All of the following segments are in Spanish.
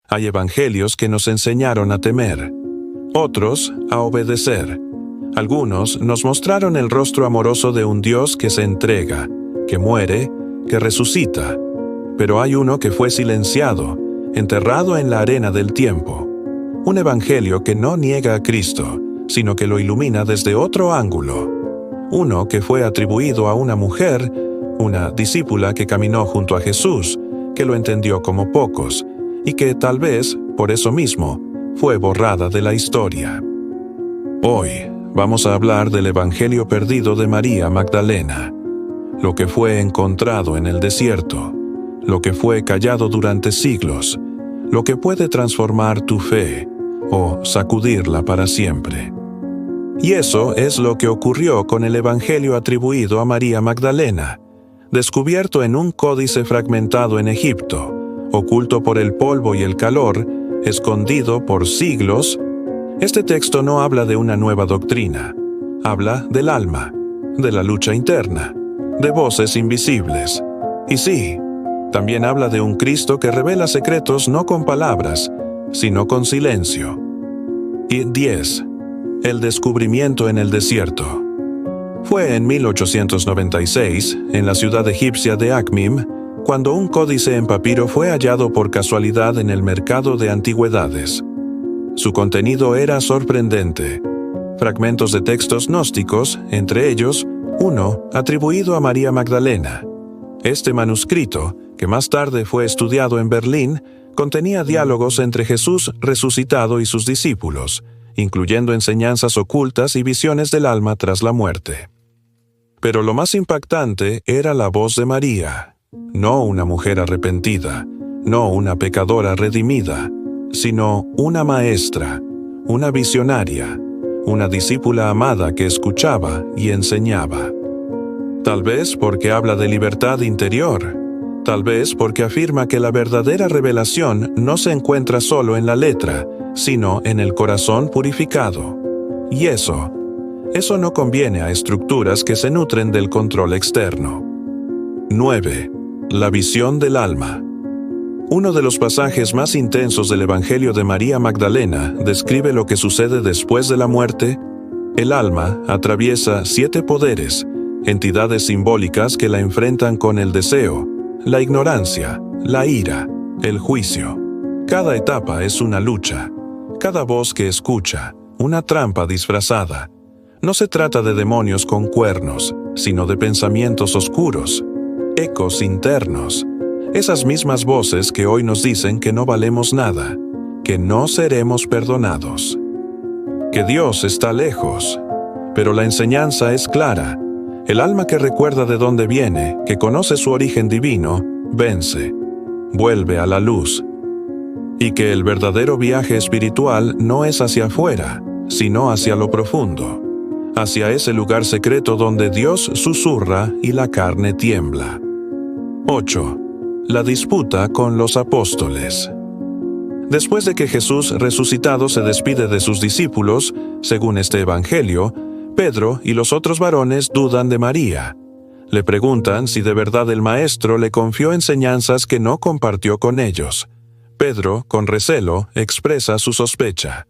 Hay evangelios que nos enseñaron a temer, otros a obedecer. Algunos nos mostraron el rostro amoroso de un Dios que se entrega, que muere, que resucita. Pero hay uno que fue silenciado, enterrado en la arena del tiempo. Un evangelio que no niega a Cristo, sino que lo ilumina desde otro ángulo. Uno que fue atribuido a una mujer, una discípula que caminó junto a Jesús, que lo entendió como pocos, y que tal vez, por eso mismo, fue borrada de la historia. Hoy vamos a hablar del evangelio perdido de María Magdalena, lo que fue encontrado en el desierto, lo que fue callado durante siglos, lo que puede transformar tu fe o sacudirla para siempre. Y eso es lo que ocurrió con el evangelio atribuido a María Magdalena, descubierto en un códice fragmentado en Egipto, oculto por el polvo y el calor, escondido por siglos. Este texto no habla de una nueva doctrina, habla del alma, de la lucha interna, de voces invisibles. Y sí, también habla de un Cristo que revela secretos no con palabras, sino con silencio. Y 10. El descubrimiento en el desierto. Fue en 1896, en la ciudad egipcia de Akhmim, cuando un códice en papiro fue hallado por casualidad en el mercado de antigüedades. Su contenido era sorprendente. Fragmentos de textos gnósticos, entre ellos, uno atribuido a María Magdalena. Este manuscrito, que más tarde fue estudiado en Berlín, contenía diálogos entre Jesús resucitado y sus discípulos, incluyendo enseñanzas ocultas y visiones del alma tras la muerte. Pero lo más impactante era la voz de María, no una mujer arrepentida, no una pecadora redimida, sino una maestra, una visionaria, una discípula amada que escuchaba y enseñaba. Tal vez porque habla de libertad interior, tal vez porque afirma que la verdadera revelación no se encuentra solo en la letra, sino en el corazón purificado. Y eso no conviene a estructuras que se nutren del control externo. 9. La visión del alma. Uno de los pasajes más intensos del Evangelio de María Magdalena describe lo que sucede después de la muerte. El alma atraviesa 7 poderes, entidades simbólicas que la enfrentan con el deseo, la ignorancia, la ira, el juicio. Cada etapa es una lucha, cada voz que escucha, una trampa disfrazada. No se trata de demonios con cuernos, sino de pensamientos oscuros, ecos internos, esas mismas voces que hoy nos dicen que no valemos nada, que no seremos perdonados, que Dios está lejos. Pero la enseñanza es clara. El alma que recuerda de dónde viene, que conoce su origen divino, vence, vuelve a la luz. Y que el verdadero viaje espiritual no es hacia afuera, sino hacia lo profundo, hacia ese lugar secreto donde Dios susurra y la carne tiembla. 8. La disputa con los apóstoles. Después de que Jesús resucitado se despide de sus discípulos, según este evangelio, Pedro y los otros varones dudan de María. Le preguntan si de verdad el Maestro le confió enseñanzas que no compartió con ellos. Pedro, con recelo, expresa su sospecha.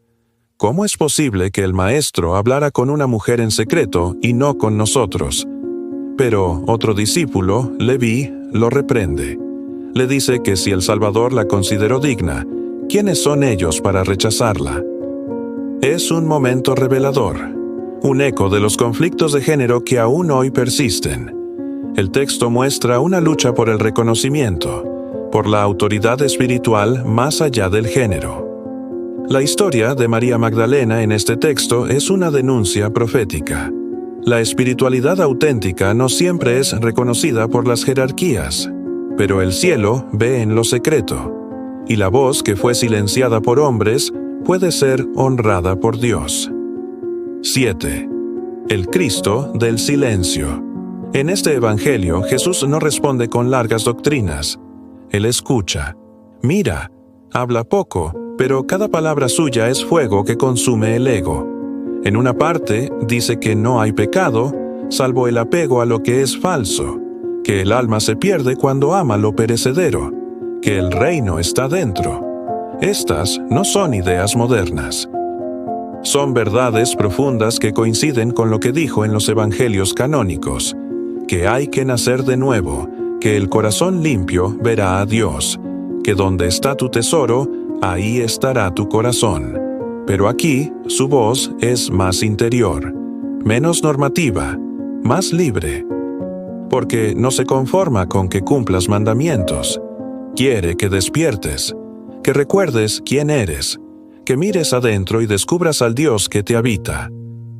¿Cómo es posible que el Maestro hablara con una mujer en secreto y no con nosotros? Pero otro discípulo, Leví, lo reprende. Le dice que si el Salvador la consideró digna, ¿quiénes son ellos para rechazarla? Es un momento revelador, un eco de los conflictos de género que aún hoy persisten. El texto muestra una lucha por el reconocimiento, por la autoridad espiritual más allá del género. La historia de María Magdalena en este texto es una denuncia profética. La espiritualidad auténtica no siempre es reconocida por las jerarquías, pero el cielo ve en lo secreto, y la voz que fue silenciada por hombres puede ser honrada por Dios. 7. El Cristo del silencio. En este evangelio, Jesús no responde con largas doctrinas. Él escucha, mira, habla poco, pero cada palabra suya es fuego que consume el ego. En una parte, dice que no hay pecado, salvo el apego a lo que es falso, que el alma se pierde cuando ama lo perecedero, que el reino está dentro. Estas no son ideas modernas. Son verdades profundas que coinciden con lo que dijo en los evangelios canónicos, que hay que nacer de nuevo, que el corazón limpio verá a Dios, que donde está tu tesoro, ahí estará tu corazón. Pero aquí su voz es más interior, menos normativa, más libre, porque no se conforma con que cumplas mandamientos. Quiere que despiertes, que recuerdes quién eres, que mires adentro y descubras al Dios que te habita.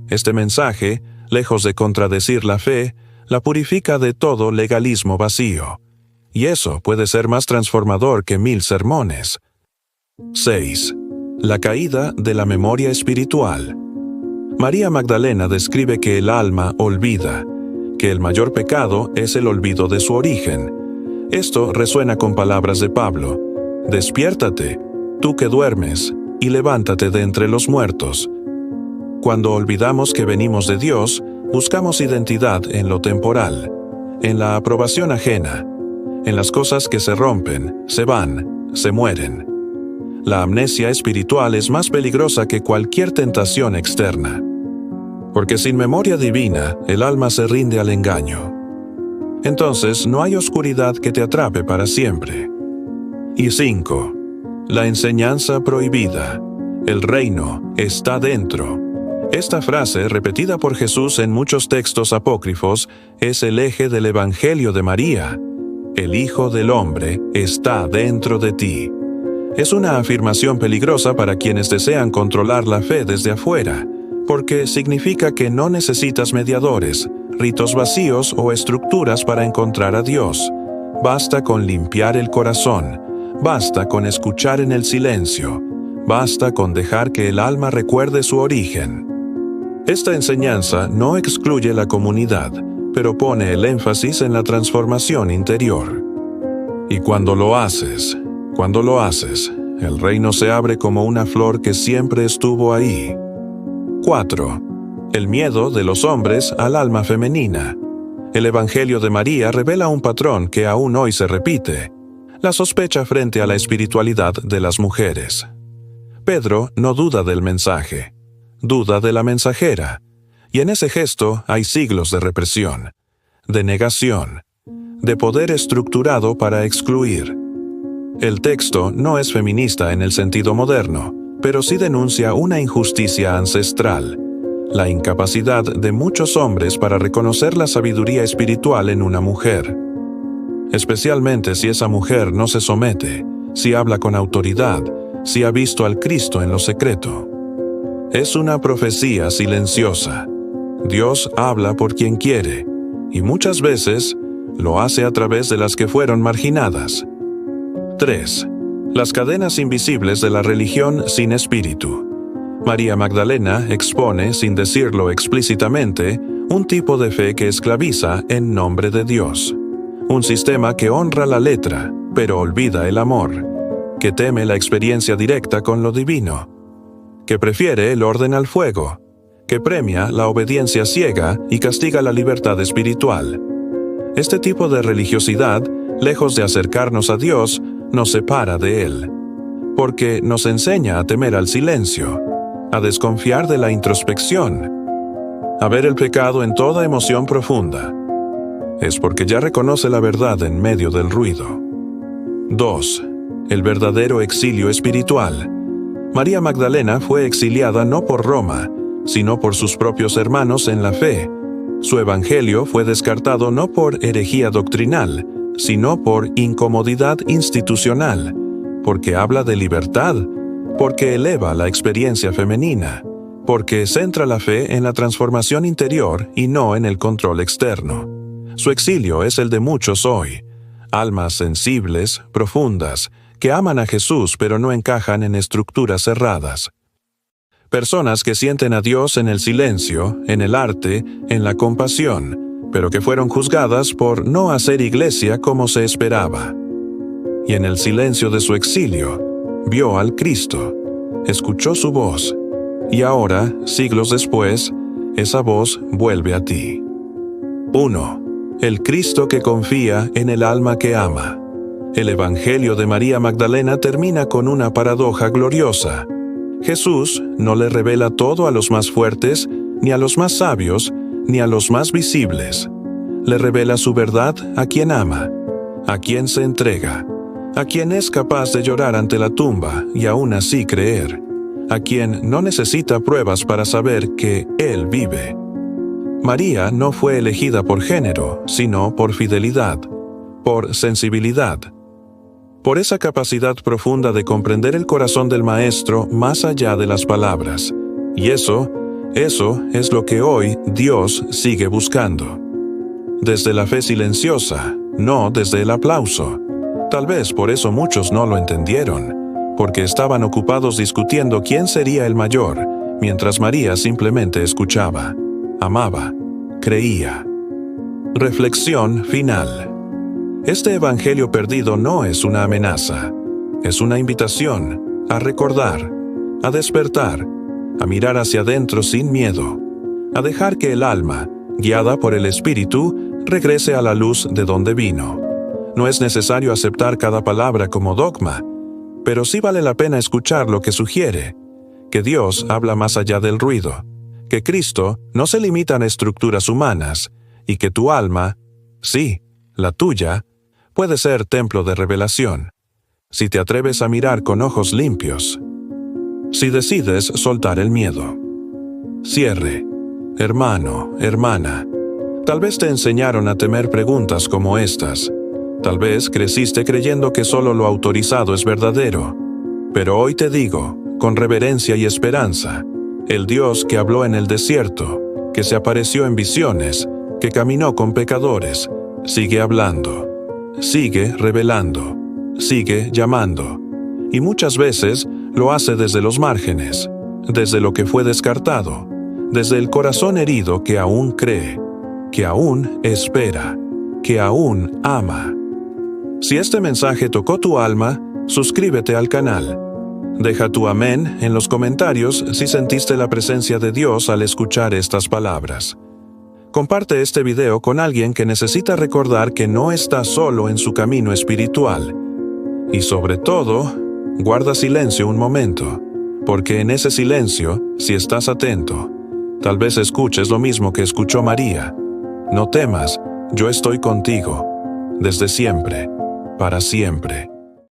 Este mensaje, lejos de contradecir la fe, la purifica de todo legalismo vacío. Y eso puede ser más transformador que 1000 sermones. 6. La caída de la memoria espiritual. María Magdalena describe que el alma olvida, que el mayor pecado es el olvido de su origen. Esto resuena con palabras de Pablo: despiértate, tú que duermes, y levántate de entre los muertos. Cuando olvidamos que venimos de Dios, buscamos identidad en lo temporal, en la aprobación ajena, en las cosas que se rompen, se van, se mueren. La amnesia espiritual es más peligrosa que cualquier tentación externa, porque sin memoria divina, el alma se rinde al engaño. Entonces no hay oscuridad que te atrape para siempre. Y 5. La enseñanza prohibida. El reino está dentro. Esta frase, repetida por Jesús en muchos textos apócrifos, es el eje del Evangelio de María. El Hijo del Hombre está dentro de ti. Es una afirmación peligrosa para quienes desean controlar la fe desde afuera, porque significa que no necesitas mediadores, ritos vacíos o estructuras para encontrar a Dios. Basta con limpiar el corazón, basta con escuchar en el silencio, basta con dejar que el alma recuerde su origen. Esta enseñanza no excluye la comunidad, pero pone el énfasis en la transformación interior. Y cuando lo haces, el reino se abre como una flor que siempre estuvo ahí. 4. El miedo de los hombres al alma femenina. El Evangelio de María revela un patrón que aún hoy se repite: la sospecha frente a la espiritualidad de las mujeres. Pedro no duda del mensaje, duda de la mensajera, y en ese gesto hay siglos de represión, de negación, de poder estructurado para excluir. El texto no es feminista en el sentido moderno, pero sí denuncia una injusticia ancestral, la incapacidad de muchos hombres para reconocer la sabiduría espiritual en una mujer, especialmente si esa mujer no se somete, si habla con autoridad, si ha visto al Cristo en lo secreto. Es una profecía silenciosa. Dios habla por quien quiere, y muchas veces lo hace a través de las que fueron marginadas. 3. Las cadenas invisibles de la religión sin espíritu. María Magdalena expone, sin decirlo explícitamente, un tipo de fe que esclaviza en nombre de Dios. Un sistema que honra la letra, pero olvida el amor, que teme la experiencia directa con lo divino, que prefiere el orden al fuego, que premia la obediencia ciega y castiga la libertad espiritual. Este tipo de religiosidad, lejos de acercarnos a Dios, nos separa de Él, porque nos enseña a temer al silencio, a desconfiar de la introspección, a ver el pecado en toda emoción profunda. Es porque ya reconoce la verdad en medio del ruido. 2. El verdadero exilio espiritual. María Magdalena fue exiliada no por Roma, sino por sus propios hermanos en la fe. Su evangelio fue descartado no por herejía doctrinal, sino por incomodidad institucional, porque habla de libertad, porque eleva la experiencia femenina, porque centra la fe en la transformación interior y no en el control externo. Su exilio es el de muchos hoy, almas sensibles, profundas, que aman a Jesús pero no encajan en estructuras cerradas. Personas que sienten a Dios en el silencio, en el arte, en la compasión, pero que fueron juzgadas por no hacer iglesia como se esperaba. Y en el silencio de su exilio, vio al Cristo, escuchó su voz, y ahora, siglos después, esa voz vuelve a ti. 1. El Cristo que confía en el alma que ama. El Evangelio de María Magdalena termina con una paradoja gloriosa. Jesús no le revela todo a los más fuertes, ni a los más sabios, ni a los más visibles. Le revela su verdad a quien ama, a quien se entrega, a quien es capaz de llorar ante la tumba y aún así creer, a quien no necesita pruebas para saber que Él vive. María no fue elegida por género, sino por fidelidad, por sensibilidad, por esa capacidad profunda de comprender el corazón del Maestro más allá de las palabras. Y eso es lo que hoy Dios sigue buscando. Desde la fe silenciosa, no desde el aplauso. Tal vez por eso muchos no lo entendieron, porque estaban ocupados discutiendo quién sería el mayor, mientras María simplemente escuchaba, amaba, creía. Reflexión final. Este evangelio perdido no es una amenaza, es una invitación a recordar, a despertar, a mirar hacia adentro sin miedo, a dejar que el alma, guiada por el Espíritu, regrese a la luz de donde vino. No es necesario aceptar cada palabra como dogma, pero sí vale la pena escuchar lo que sugiere, que Dios habla más allá del ruido, que Cristo no se limita a estructuras humanas, y que tu alma, sí, la tuya, puede ser templo de revelación, si te atreves a mirar con ojos limpios, si decides soltar el miedo. Cierre. Hermano, hermana, tal vez te enseñaron a temer preguntas como estas. Tal vez creciste creyendo que solo lo autorizado es verdadero. Pero hoy te digo, con reverencia y esperanza, el Dios que habló en el desierto, que se apareció en visiones, que caminó con pecadores, sigue hablando. Sigue revelando, sigue llamando, y muchas veces lo hace desde los márgenes, desde lo que fue descartado, desde el corazón herido que aún cree, que aún espera, que aún ama. Si este mensaje tocó tu alma, suscríbete al canal. Deja tu amén en los comentarios si sentiste la presencia de Dios al escuchar estas palabras. Comparte este video con alguien que necesita recordar que no está solo en su camino espiritual. Y sobre todo, guarda silencio un momento, porque en ese silencio, si estás atento, tal vez escuches lo mismo que escuchó María. No temas, yo estoy contigo, desde siempre, para siempre.